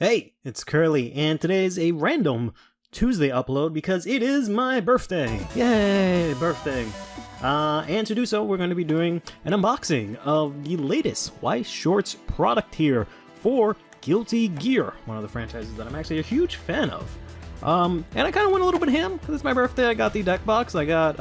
Hey, it's Curly, and today is a random Tuesday upload because it is my birthday! Yay, birthday! And to do so, we're going to be doing an unboxing of the latest Weiß Schwarz product here for Guilty Gear, one of the franchises that I'm actually a huge fan of. And I kind of went a little bit ham because it's my birthday. I got the deck box, I got,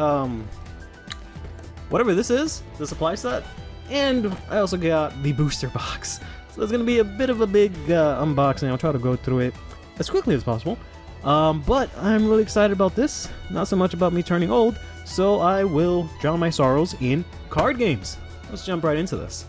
whatever this is, the supply set, and I also got the booster box. So it's going to be a bit of a big unboxing. I'll try to go through it as quickly as possible. But I'm really excited about this. Not so much about me turning old, so I will drown my sorrows in card games. Let's jump right into this.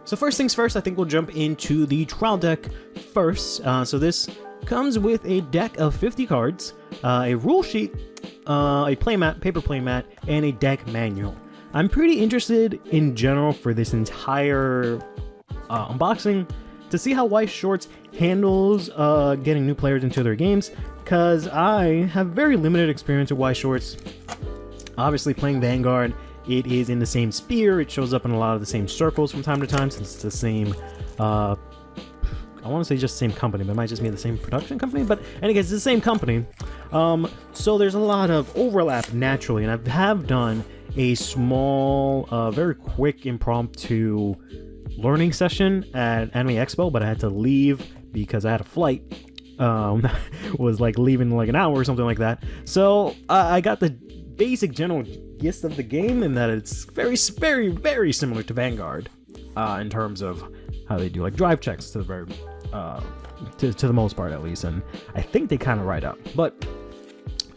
So first things first, I think we'll jump into the trial deck first. So this comes with a deck of 50 cards, a rule sheet, a playmat, paper playmat, and a deck manual. I'm pretty interested in general for this entire unboxing to see how Weiß Schwarz handles getting new players into their games, because I have very limited experience with Weiß Schwarz. Obviously playing Vanguard, it is in the same sphere, it shows up in a lot of the same circles from time to time since it's the same, I want to say just the same company, but it might just be the same production company, but anyways, it's the same company. So there's a lot of overlap naturally, and I have done a small, very quick impromptu learning session at Anime Expo, but I had to leave because I had a flight. Was like leaving in like an hour or something like that. So I got the basic general gist of the game, and that it's very similar to Vanguard in terms of how they do like drive checks to the very to the most part at least, and I think they kind of write up. But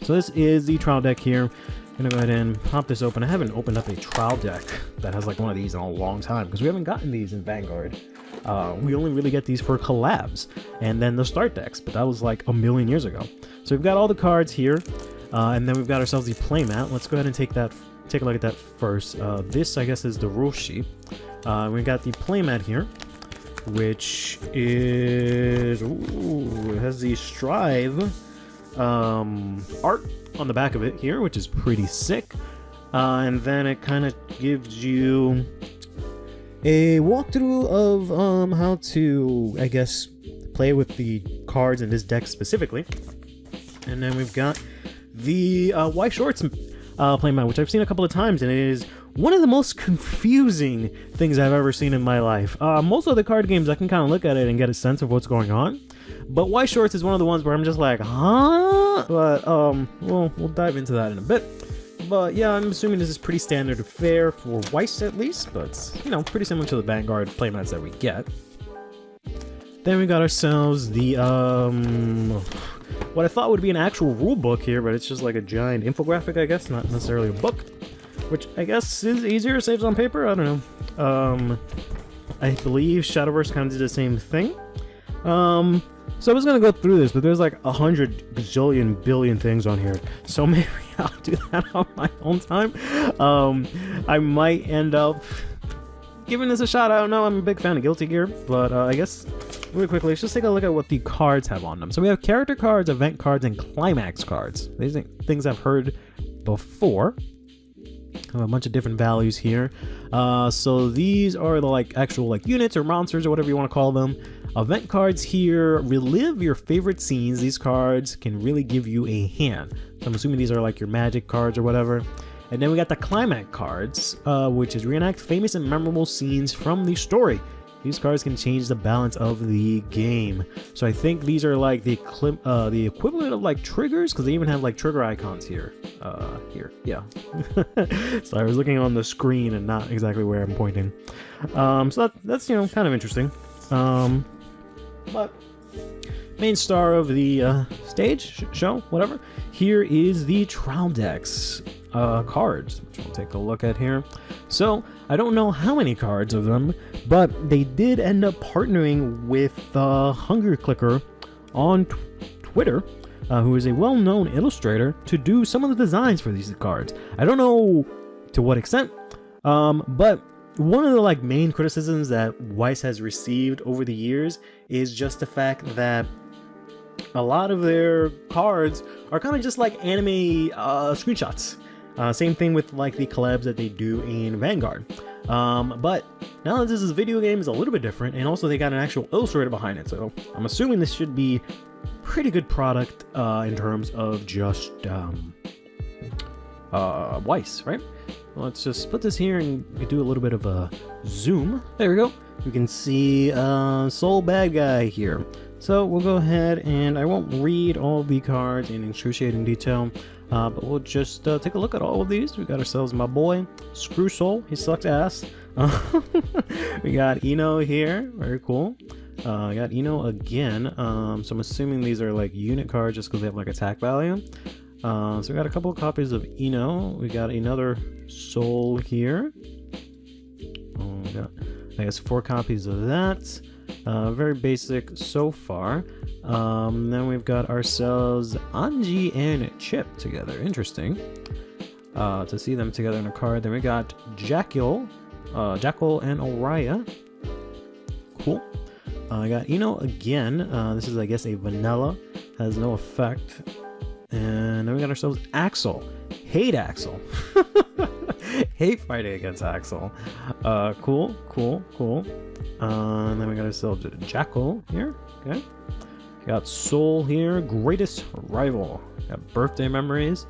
so this is the trial deck here. I'm gonna go ahead and pop this open. I haven't opened up a trial deck that has like one of these in a long time because we haven't gotten these in Vanguard. We only really get these for collabs and then the start decks, but that was like a million years ago. So we've got all the cards here. And then we've got ourselves the playmat. Let's go ahead and take a look at that first. This, I guess, is the rule sheet. We've got the playmat here, which is... Ooh, it has the Strive art on the back of it here, which is pretty sick. And then it kind of gives you a walkthrough of how to, I guess, play with the cards in this deck specifically. And then we've got the Weiß Schwarz playmat, which I've seen a couple of times, and it is one of the most confusing things I've ever seen in my life. Most of the card games, I can kind of look at it and get a sense of what's going on, but Weiß Schwarz is one of the ones where I'm just like, huh? But we'll dive into that in a bit. But yeah, I'm assuming this is pretty standard fare for Weiß at least, but you know, pretty similar to the Vanguard playmats that we get. Then we got ourselves the what I thought would be an actual rule book here, but it's just like a giant infographic, I guess, not necessarily a book, which I guess is easier, saves on paper, I don't know. I believe Shadowverse kind of did the same thing. So I was gonna go through this, but there's like 100 gazillion billion things on here, so maybe I'll do that on my own time. I might end up giving this a shot. I don't know, I'm a big fan of Guilty Gear, but I guess really quickly, let's just take a look at what the cards have on them. So we have character cards, event cards, and climax cards. These are things I've heard before. I have a bunch of different values here. So these are the like actual like units or monsters or whatever you want to call them. Event cards here relive your favorite scenes. These cards can really give you a hand. So I'm assuming these are like your magic cards or whatever. And then we got the climax cards, which is reenact famous and memorable scenes from the story. These cards can change the balance of the game. So I think these are like the equivalent of like triggers, because they even have like trigger icons here. Yeah. So I was looking on the screen and not exactly where I'm pointing. So that's you know, kind of interesting. But main star of the stage, show, whatever. Here is the trial decks cards, which we'll take a look at here. So I don't know how many cards of them, but they did end up partnering with Hunger Clicker on Twitter, who is a well-known illustrator, to do some of the designs for these cards. I don't know to what extent, but one of the like main criticisms that Weiß has received over the years is just the fact that a lot of their cards are kind of just like anime screenshots. Same thing with like the collabs that they do in Vanguard. But now that this is a video game, it's a little bit different, and also they got an actual illustrator behind it, so I'm assuming this should be pretty good product in terms of just Weiß, right? Let's just put this here and do a little bit of a zoom. There we go. You can see Soul Bad Guy here. So we'll go ahead, and I won't read all the cards in excruciating detail, but we'll just take a look at all of these. We got ourselves my boy, Screw Soul. He sucks ass. We got Eno here. Very cool. I got Eno again. So I'm assuming these are like unit cards just because they have like attack value. So we got a couple of copies of Eno. We got another Soul here. We got, I guess, 4 copies of that. Very basic so far. Then we've got ourselves Anji and Chip together. Interesting to see them together in a card. Then we got Jackal and Oriya. Cool. I got Eno again. This is, I guess, a vanilla. Has no effect. And then we got ourselves Axel. Hate Axel. Hate fighting against Axel. Cool. And then we got ourselves Jackal here. Okay. Got Soul here. Greatest Rival. Got Birthday Memories.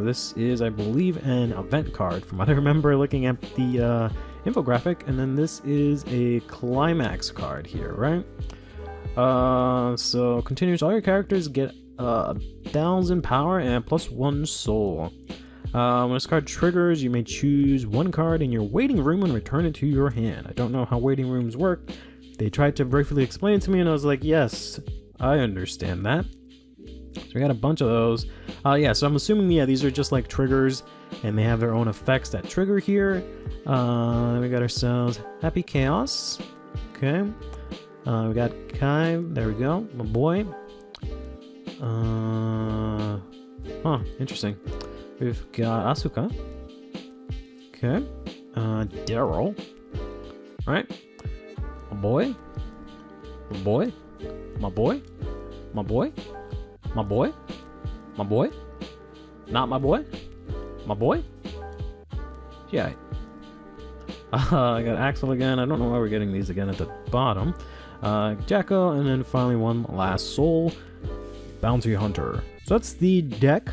This is, I believe, an event card from what I remember looking at the infographic. And then this is a Climax card here, right? So continues, all your characters get 1,000 power and +1 soul. When this card triggers, you may choose 1 card in your waiting room and return it to your hand. I don't know how waiting rooms work. They tried to briefly explain it to me, and I was like, yes, I understand that. So we got a bunch of those. Yeah, so I'm assuming, yeah, these are just like triggers, and they have their own effects that trigger here. Then we got ourselves Happy Chaos. Okay. We got Kai. There we go. My boy. Interesting. We've got Asuka. Okay. Daryl. Right. My boy. My boy. My boy. My boy. My boy. My boy. Not my boy. My boy. Yeah. I got Axel again. I don't know why we're getting these again at the bottom. Jacko, and then finally one last Soul. Bounty Hunter. So that's the deck.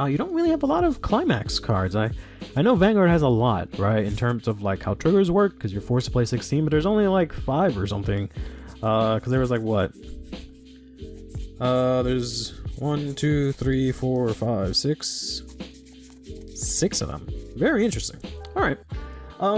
You don't really have a lot of Climax cards. I know Vanguard has a lot, right, in terms of like how triggers work, because you're forced to play 16, but there's only like 5 or something. Because there was like what? There's 1, 2, 3, 4, 5, 6 of them. Very interesting. All right.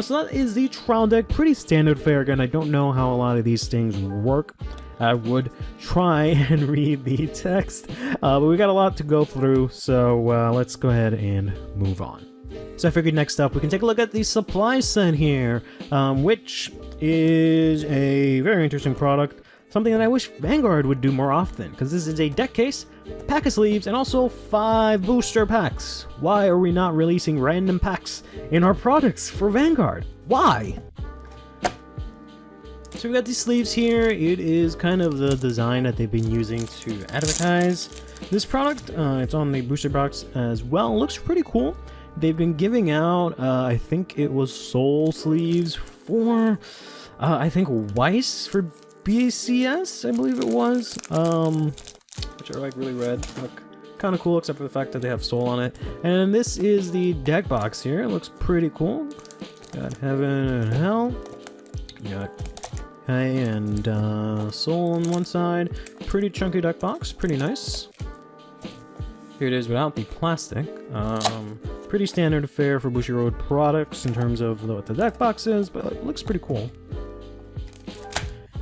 So that is the trial deck. Pretty standard fare. Again, I don't know how a lot of these things work. I would try and read the text, but we got a lot to go through, so let's go ahead and move on. So I figured next up we can take a look at the supply set here, which is a very interesting product, something that I wish Vanguard would do more often, because this is a deck case, pack of sleeves, and also 5 booster packs. Why are we not releasing random packs in our products for Vanguard? Why? So we got these sleeves here. It is kind of the design that they've been using to advertise this product. It's on the booster box as well. Looks pretty cool. They've been giving out, I think it was Soul sleeves for, I think Weiß for BCS, I believe it was. Which are like really red. Look kind of cool, except for the fact that they have Soul on it. And this is the deck box here. It looks pretty cool. Got Heaven and Hell. Got Kai and Soul on one side. Pretty chunky deck box. Pretty nice. Here it is without the plastic. Pretty standard fare for Bushiroad products in terms of what the deck box is, but it looks pretty cool.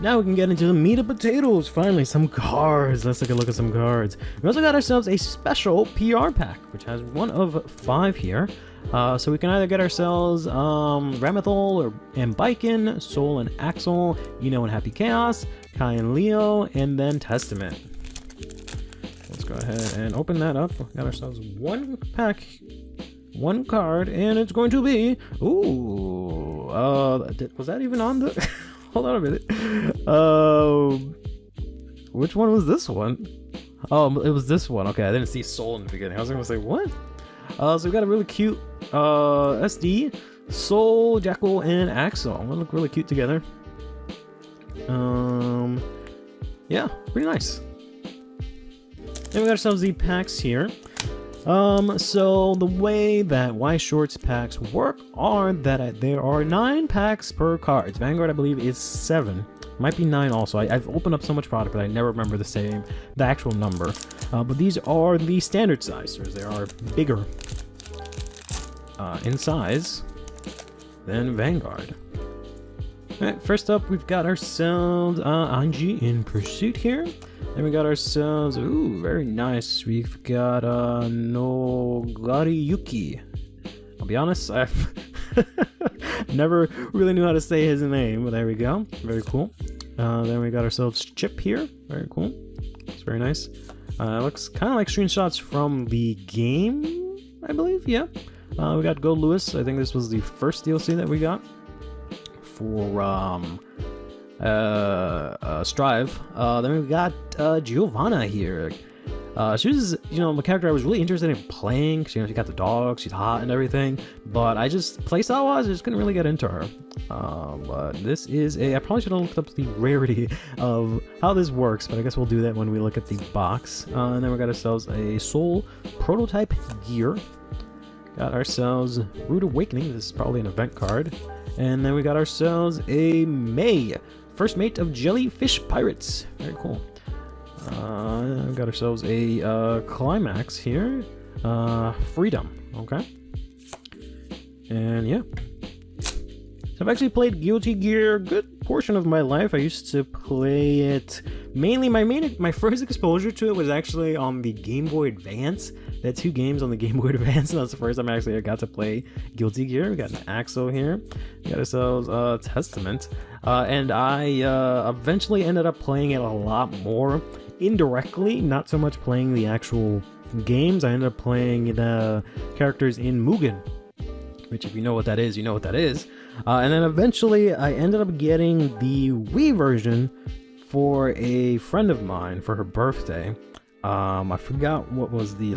Now we can get into the meat and potatoes. Finally, some cards. Let's take a look at some cards. We also got ourselves a special PR pack, which has 1 of 5 here. So we can either get ourselves Ramithol and Biken, Soul and Axel, Eno and Happy Chaos, Kai and Leo, and then Testament. Let's go ahead and open that up. We got ourselves 1 pack, 1 card, and it's going to be... Ooh, was that even on the... Hold on a minute. Which one was this one? Oh, it was this one. Okay, I didn't see Soul in the beginning. I was gonna say, what? So we got a really cute SD, Soul, Jackal, and Axel. They look really cute together. Yeah, pretty nice. Then we got ourselves the packs here. So the way that Weiß Schwarz packs work are that there are 9 packs per cards. Vanguard, I believe, is 7. Might be 9 also. I've opened up so much product that I never remember the actual number. But these are the standard sizers. They are bigger in size than Vanguard. Alright, first up, we've got ourselves Anji in Pursuit here. Then we got ourselves, ooh, very nice. We've got Nogariyuki. I'll be honest, I've never really knew how to say his name, but there we go. Very cool. Then we got ourselves Chip here. Very cool. It's very nice. Looks kind of like screenshots from the game, I believe. Yeah. We got Gold Lewis. I think this was the first DLC that we got for Strive. Then we got Giovanna here. She was, a character I was really interested in playing. She got the dog, she's hot and everything. But I just, playstyle-wise, I just couldn't really get into her. But this is I probably should have looked up the rarity of how this works, but I guess we'll do that when we look at the box. And then we got ourselves a Soul Prototype Gear. Got ourselves Rude Awakening. This is probably an event card. And then we got ourselves a May, first mate of Jellyfish Pirates. Very cool. We got ourselves a Climax here. Freedom. Okay. And yeah. So I've actually played Guilty Gear a good portion of my life. I used to play it mainly. My first exposure to it was actually on the Game Boy Advance. They had 2 games on the Game Boy Advance, and that's the first time I got to play Guilty Gear. We got an Axel here. We got ourselves Testament. And I eventually ended up playing it a lot more indirectly, not so much playing the actual games. I ended up playing the characters in Mugen, which, if you know what that is, you know what that is. And then eventually I ended up getting the Wii version for a friend of mine for her birthday. I forgot what was the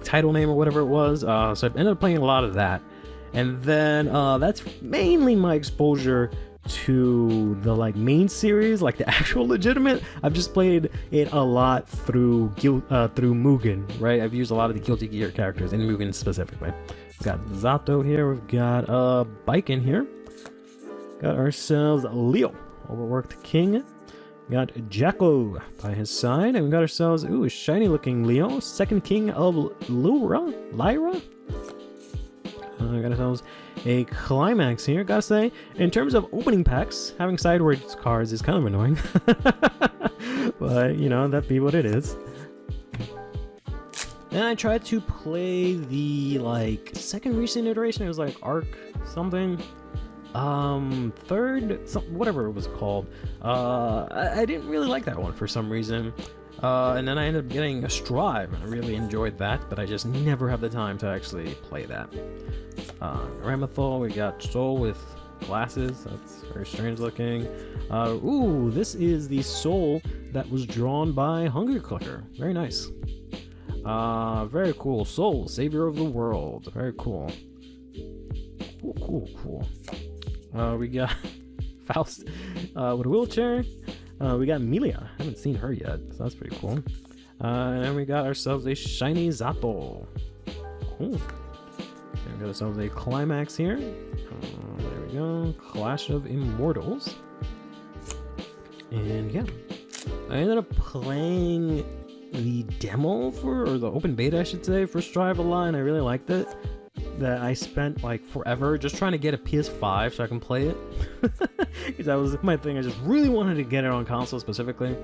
title name or whatever it was. So I ended up playing a lot of that. And then that's mainly my exposure to the main series, the actual legitimate. I've just played it a lot through Mugen, right? I've used a lot of the Guilty Gear characters in Mugen specifically. We've got Zato here. We've got Baiken here. Got ourselves Leo, Overworked King. Got Jacko by his side, and we got ourselves a shiny looking Leo, second king of Lyra. Got ourselves a Climax here. Gotta say, in terms of opening packs, having sideways cards is kind of annoying. But that be what it is. Then I tried to play the second recent iteration. It was Arc something. Whatever it was called. I didn't really like that one for some reason. And then I ended up getting a Strive, and I really enjoyed that, but I just never have the time to actually play that. Ramathol, we got Soul with glasses. That's very strange looking. Ooh, this is the Soul that was drawn by Hunger Clicker. Very nice. Very cool. Soul, Savior of the World. Very cool. Cool. We got Faust with a wheelchair. We got Milia. I haven't seen her yet, so that's pretty cool. And then we got ourselves a shiny Zato. Cool. And we got ourselves a Climax here. There we go. Clash of Immortals. And yeah, I ended up playing the demo or the open beta, I should say, for Strive a lot, and I really liked it. That I spent forever just trying to get a PS5 so I can play it. Because that was my thing. I just really wanted to get it on console specifically.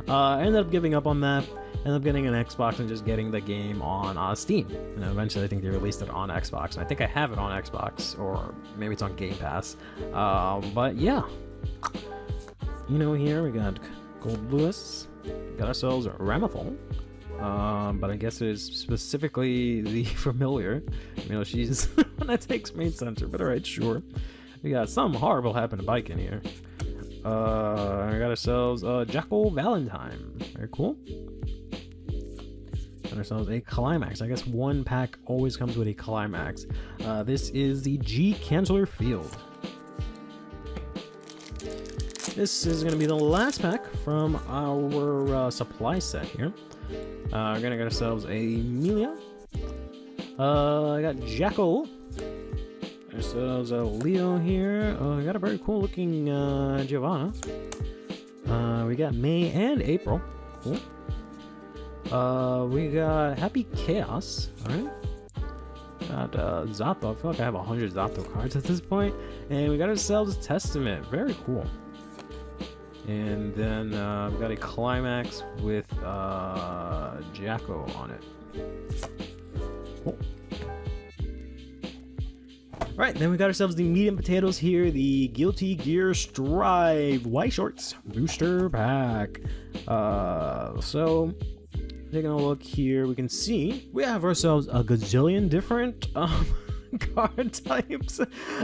I ended up giving up on that. Ended up getting an Xbox and just getting the game on Steam. And eventually I think they released it on Xbox. And I think I have it on Xbox, or maybe it's on Game Pass. But yeah. Here we got Gold Lewis. Got ourselves Ramathol. But I guess it is specifically the familiar. She's one that takes main center, but alright, sure. We got something horrible happened to Baiken here. We got ourselves Jackal Valentine. Very cool. Got ourselves a climax. I guess one pack always comes with a climax. This is the G Canceller Field. This is going to be the last pack from our supply set here. We're going to get ourselves a Melia. I got Jackal. Ourselves a Leo here. We got a very cool looking Giovanna. We got May and April. Cool. We got Happy Chaos. Alright. Got Zato. I feel like I have 100 Zato cards at this point. And we got ourselves Testament. Very cool. And then we got a Climax with Jacko on it. Cool. Alright, then we got ourselves the meat and potatoes here, the Guilty Gear Strive Weiß Schwarz Booster Pack. So, taking a look here, we can see we have ourselves a gazillion different card types.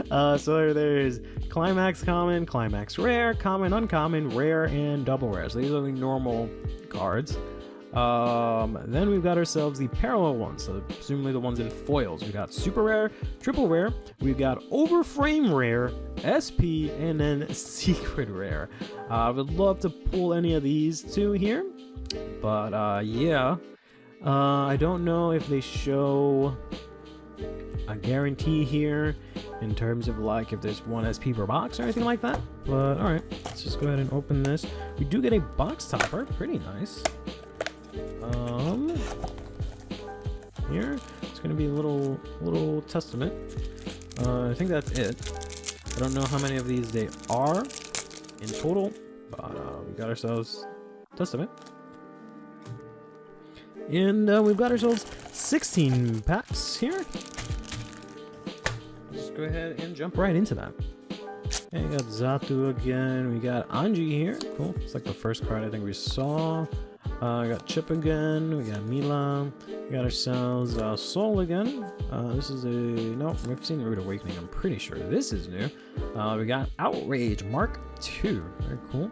So there's Climax Common, Climax Rare, Common, Uncommon, Rare, and Double Rare. So these are the normal cards. Then we've got ourselves the parallel ones, so presumably the ones in foils. We've got Super Rare, Triple Rare, we've got Overframe Rare, SP, and then Secret Rare. I would love to pull any of these two here, but yeah. I don't know if they show a guarantee here in terms of like if there's one SP per box or anything like that, but alright, let's just go ahead and open this. We do get a box topper, pretty nice. Here it's gonna be a little Testament. I think that's it. I don't know how many of these they are in total, but we got ourselves Testament. And we've got ourselves 16 packs here. Let's go ahead and jump right into that. And we got Zatu again. We got Anji here. Cool. It's like the first card I think we saw. We got Chip again. We got Mila. We got ourselves Soul again. This is a... No, we've seen Rude Awakening. I'm pretty sure this is new. We got Outrage Mark II. Very cool.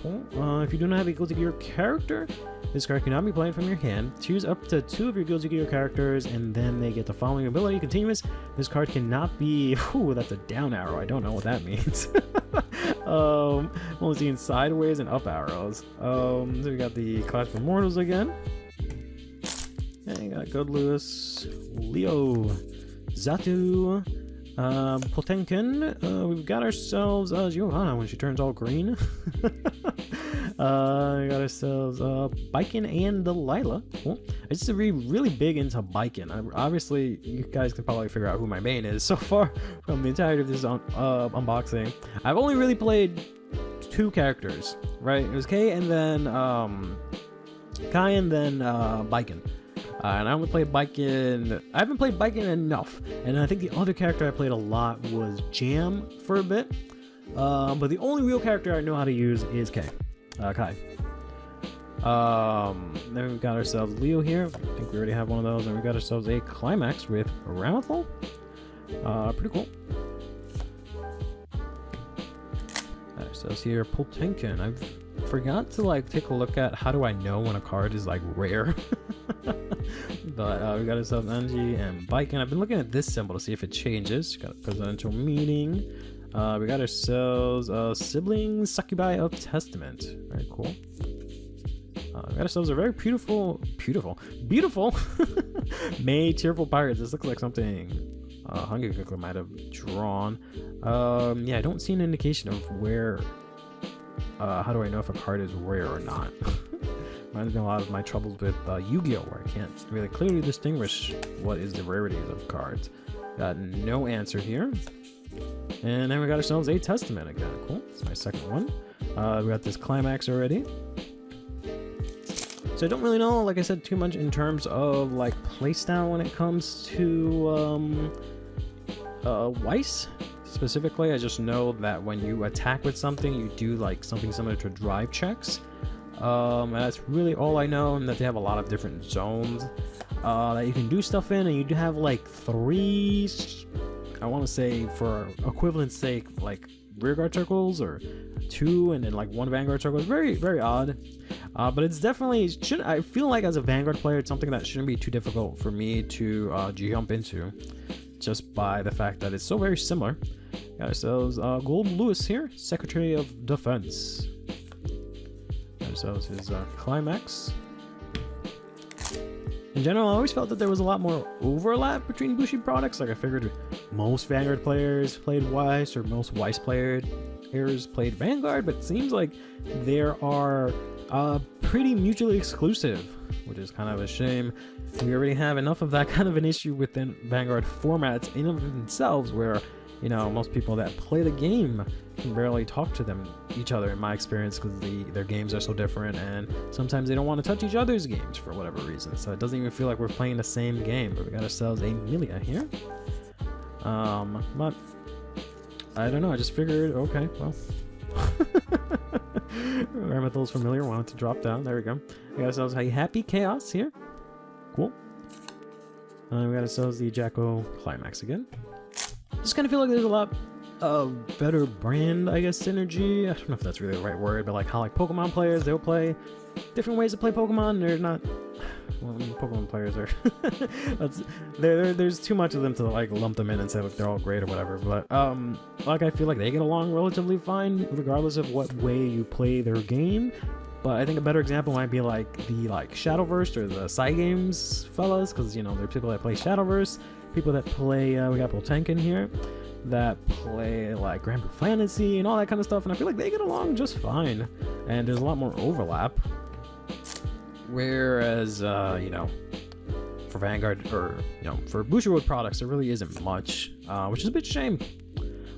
Cool. If you do not have a Guilty Gear character, this card cannot be played from your hand. Choose up to 2 of your Guilty Gear characters, and then they get the following ability: continuous. This card cannot be... Ooh, that's a down arrow. I don't know what that means. Only seeing sideways and up arrows. So we got the Clash of Immortals again. And you got Good Lewis, Leo, Zatu, Potenkin. We've got ourselves Giovanna when she turns all green. We got ourselves Biken and Delilah. Cool. I used to be really big into Biken. Obviously, you guys can probably figure out who my main is so far from the entirety of this unboxing. I've only really played 2 characters, right? It was Kai and then Biken. And I only played Biken. I haven't played Biken enough. And I think the other character I played a lot was Jam for a bit. But the only real character I know how to use is Kai. Then we've got ourselves Leo here. I think we already have one of those. And we got ourselves a Climax with Ramathol. Pretty cool. Got ourselves here Poltenkin. I forgot to like take a look at how do I know when a card is like rare. But we got ourselves Anji and Biken. I've been looking at this symbol to see if it changes. Got a presidential meeting. We got ourselves Siblings Succubi of Testament. Very cool. We got ourselves a very beautiful May Tearful Pirates. This looks like something Hungry Cookler might have drawn. Yeah, I don't see an indication of where. How do I know if a card is rare or not? Reminds me a lot of my troubles with Yu-Gi-Oh, where I can't really clearly distinguish what is the rarities of cards. Got no answer here. And then we got ourselves a Testament again. Cool. That's my second one. We got this Climax already. So I don't really know, like I said, too much in terms of like playstyle when it comes to Weiss. Specifically, I just know that when you attack with something, you do like something similar to drive checks. And that's really all I know, and that they have a lot of different zones that you can do stuff in, and you do have like 3, I want to say for equivalence sake, like rearguard circles or 2 and then like 1 Vanguard circle. It's very, very odd. But it's definitely I feel like as a Vanguard player, it's something that shouldn't be too difficult for me to jump into, just by the fact that it's so very similar. Got ourselves Golden Lewis here, Secretary of Defense. Got ourselves his climax. In general, I always felt that there was a lot more overlap between Bushi products. Like I figured most Vanguard players played Weiß, or most Weiß players played Vanguard, but it seems like there are pretty mutually exclusive, which is kind of a shame. We already have enough of that kind of an issue within Vanguard formats in of themselves, where, you know, most people that play the game can barely talk to each other in my experience, because their games are so different, and sometimes they don't want to touch each other's games for whatever reason, so it doesn't even feel like we're playing the same game. But we got ourselves a Milia here. But I don't know, I just figured, okay, well. Ramathil's familiar, wanted to drop down. There we go. We got ourselves a Happy Chaos here. Cool. We got ourselves the Jacko Climax again. Just kind of feel like there's a lot of better brand, I guess, synergy. I don't know if that's really the right word, but like how like Pokemon players, they'll play different ways to play Pokemon. They're not, well, Pokemon players are there's too much of them to like lump them in and say like they're all great or whatever. But like I feel like they get along relatively fine regardless of what way you play their game. But I think a better example might be like the Shadowverse or the Side Games fellas, because you know there are people that play Shadowverse, people that play we got Poltenkin here that play like Grand Blue Fantasy and all that kind of stuff, and I feel like they get along just fine, and there's a lot more overlap. Whereas you know, for Vanguard, or you know, for Bushiroad products, there really isn't much, which is a bit shame.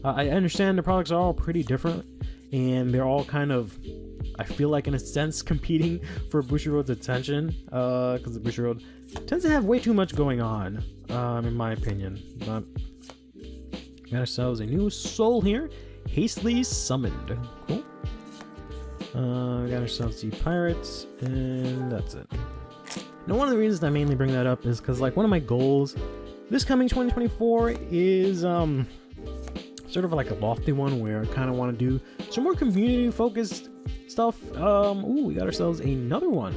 I understand the products are all pretty different, and they're all kind of, I feel like in a sense, competing for Bushiroad's attention, because the Bushiroad tends to have way too much going on, in my opinion. But we got ourselves a new soul here, Hastily Summoned. Cool. We got ourselves the Pirates, and that's it. Now, one of the reasons I mainly bring that up is because, like, one of my goals this coming 2024 is sort of like a lofty one, where I kind of want to do some more community-focused stuff. Ooh, we got ourselves another one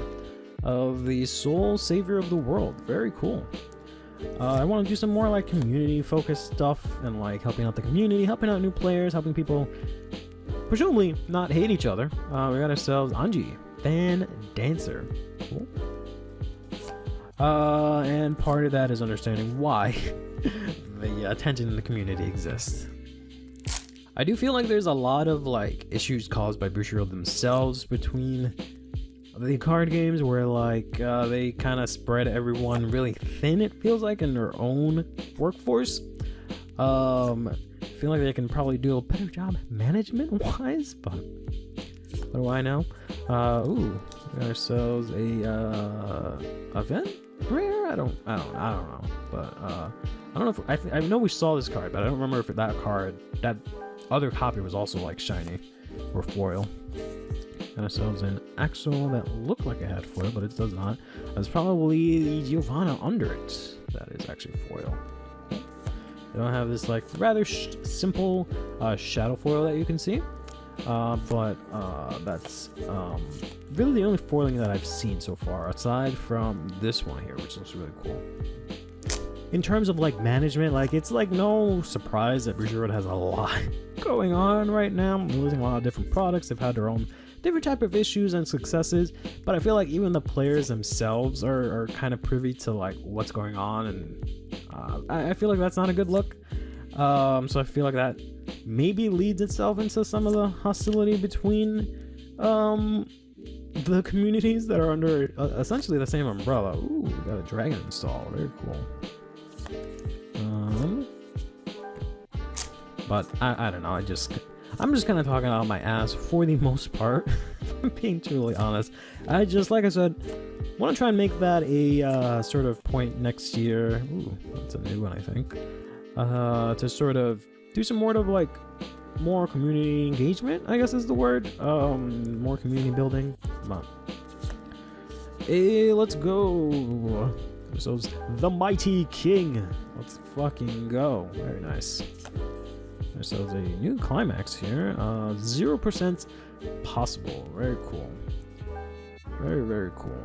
of the Soul Savior of the World. Very cool. I want to do some more like community-focused stuff, and like helping out the community, helping out new players, helping people presumably not hate each other. We got ourselves Anji, Fan Dancer. Cool. And part of that is understanding why the attention in the community exists. I do feel like there's a lot of like issues caused by Bushiroad themselves between the card games, where like they kind of spread everyone really thin, it feels like, in their own workforce. I feel like they can probably do a better job management wise, but what do I know? Ooh, we got ourselves a event rare. I don't know, but I don't know if I know we saw this card, but I don't remember if that other copy was also like shiny or foil. Got ourselves an Axel that looked like it had foil, but it does not. That's probably the Giovanna under it that is actually foil. They don't have this like rather simple shadow foil that you can see, but that's really the only foiling that I've seen so far, aside from this one here, which looks really cool. In terms of like management, like it's like no surprise that Bushiroad has a lot going on right now. They're losing a lot of different products. They've had their own different type of issues and successes, but I feel like even the players themselves are kind of privy to like what's going on, and I feel like that's not a good look. So I feel like that maybe leads itself into some of the hostility between the communities that are under essentially the same umbrella. Ooh, we got a dragon install. Very cool. But I don't know. I'm just kind of talking out my ass for the most part. If I'm being truly honest. I just, like I said, want to try and make that a sort of point next year. Ooh, that's a new one, I think. To sort of do some more of like more community engagement, I guess is the word. More community building. Come on. Hey, let's go. So the Mighty King. Let's fucking go. Very nice. So there's a new climax here. 0% possible. Very cool. Very, very cool.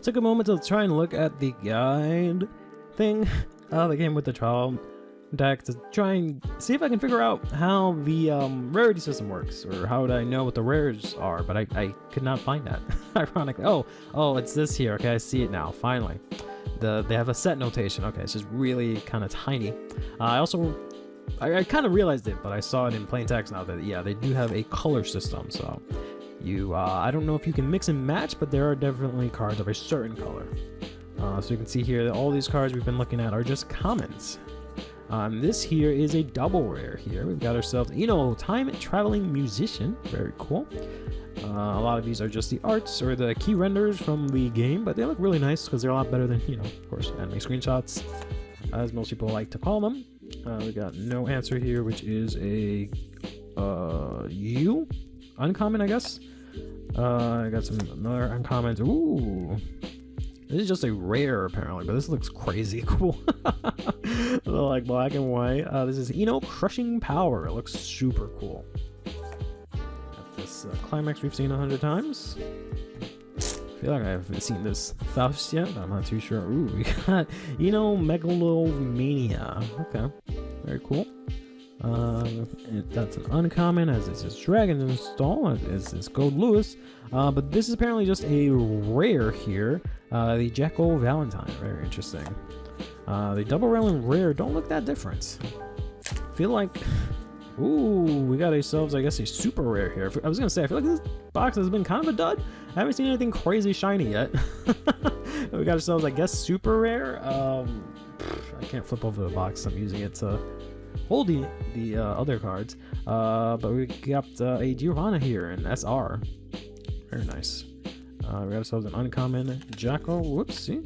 Took a moment to try and look at the guide thing that came with the trial deck to try and see if I can figure out how the rarity system works, or how would I know what the rares are, but I could not find that. Ironically. Oh, it's this here. Okay, I see it now. Finally. They have a set notation. Okay, it's just really kind of tiny. I kind of realized it, but I saw it in plain text now that, yeah, they do have a color system. So I don't know if you can mix and match, but there are definitely cards of a certain color. So you can see here that all these cards we've been looking at are just commons. This here is a double rare here. We've got ourselves, time traveling musician. Very cool. A lot of these are just the arts or the key renders from the game, but they look really nice because they're a lot better than, of course, anime screenshots, as most people like to call them. We got no answer here, which is a U uncommon, I guess. I got some another uncommons. Ooh, this is just a rare apparently, but this looks crazy cool. Like black and white. This is crushing power. It looks super cool. This climax we've seen 100 times. I feel like I haven't seen this Faust yet, but I'm not too sure. Ooh, we got Megalomania. Okay, very cool. That's an uncommon, as it's his Dragon's Install, as it's Gold Lewis. But this is apparently just a rare here. The Jekyll Valentine. Very interesting. The double rail and rare don't look that different. I feel like. Ooh, we got ourselves, I guess, a super rare here. I was gonna say, I feel like this box has been kind of a dud. I haven't seen anything crazy shiny yet. We got ourselves, I guess, super rare. I can't flip over the box. I'm using it to hold the other cards. But we got a Giovanna here in SR. Very nice. We got ourselves an uncommon Jackal. Whoopsie.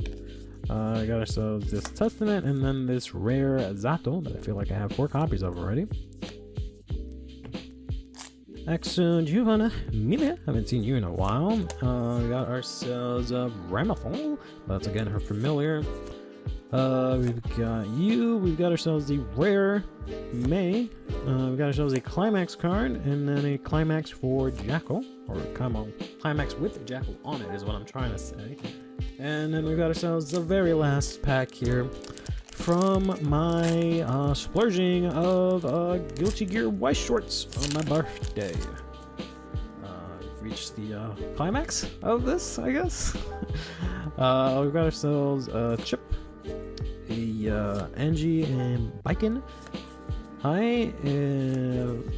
We got ourselves this Testament, and then this rare Zato that I feel like I have 4 copies of already. Giovanna Milia, haven't seen you in a while. We got ourselves a Ramathol, that's again her familiar. We've got you, we've got ourselves the rare May, we got ourselves a climax card, and then a climax for Jackal, or climax with Jackal on it is what I'm trying to say. And then we've got ourselves the very last pack here from my splurging of Guilty Gear Weiß Schwarz on my birthday. Reached the climax of this, I guess. We've got ourselves a Chip, a Angie and Biken. Hi,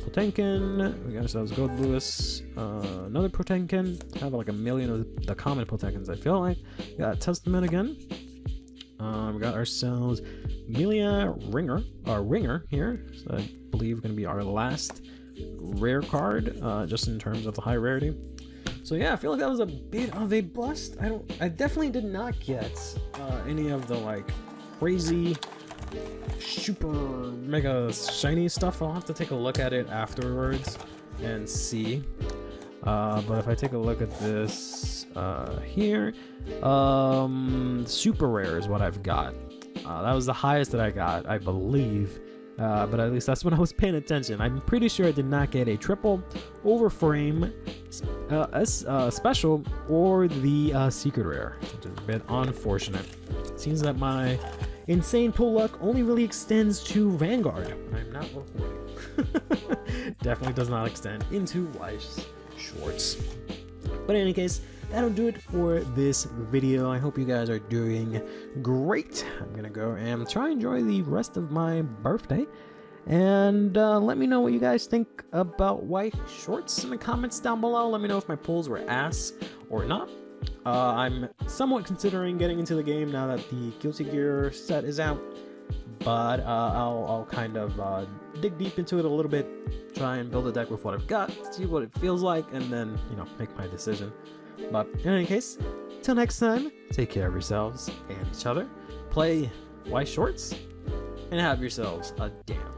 Potenkin. We got ourselves Gold Lewis, another Potenkin. Have like a million of the common Potenkins, I feel like. We got Testament again. We got ourselves Milia Ringer here. So I believe going to be our last rare card, just in terms of the high rarity. So yeah, I feel like that was a bit of a bust. I definitely did not get any of the like crazy super mega shiny stuff. I'll have to take a look at it afterwards and see. But if I take a look at this here, super rare is what I've got. That was the highest that I got, I believe. But at least that's when I was paying attention. I'm pretty sure I did not get a triple overframe special or the secret rare, which is a bit unfortunate. Seems that my insane pull luck only really extends to Vanguard. I'm not recording. Definitely does not extend into Weiß Schwarz. But in any case, that'll do it for this video. I hope you guys are doing great. I'm gonna go and try and enjoy the rest of my birthday. And let me know what you guys think about Weiß Schwarz in the comments down below. Let me know if my pulls were ass or not. I'm somewhat considering getting into the game now that the Guilty Gear set is out. But I'll kind of dig deep into it a little bit, try and build a deck with what I've got, see what it feels like, and then, make my decision. But in any case, till next time, take care of yourselves and each other, play Weiß Schwarz, and have yourselves a damn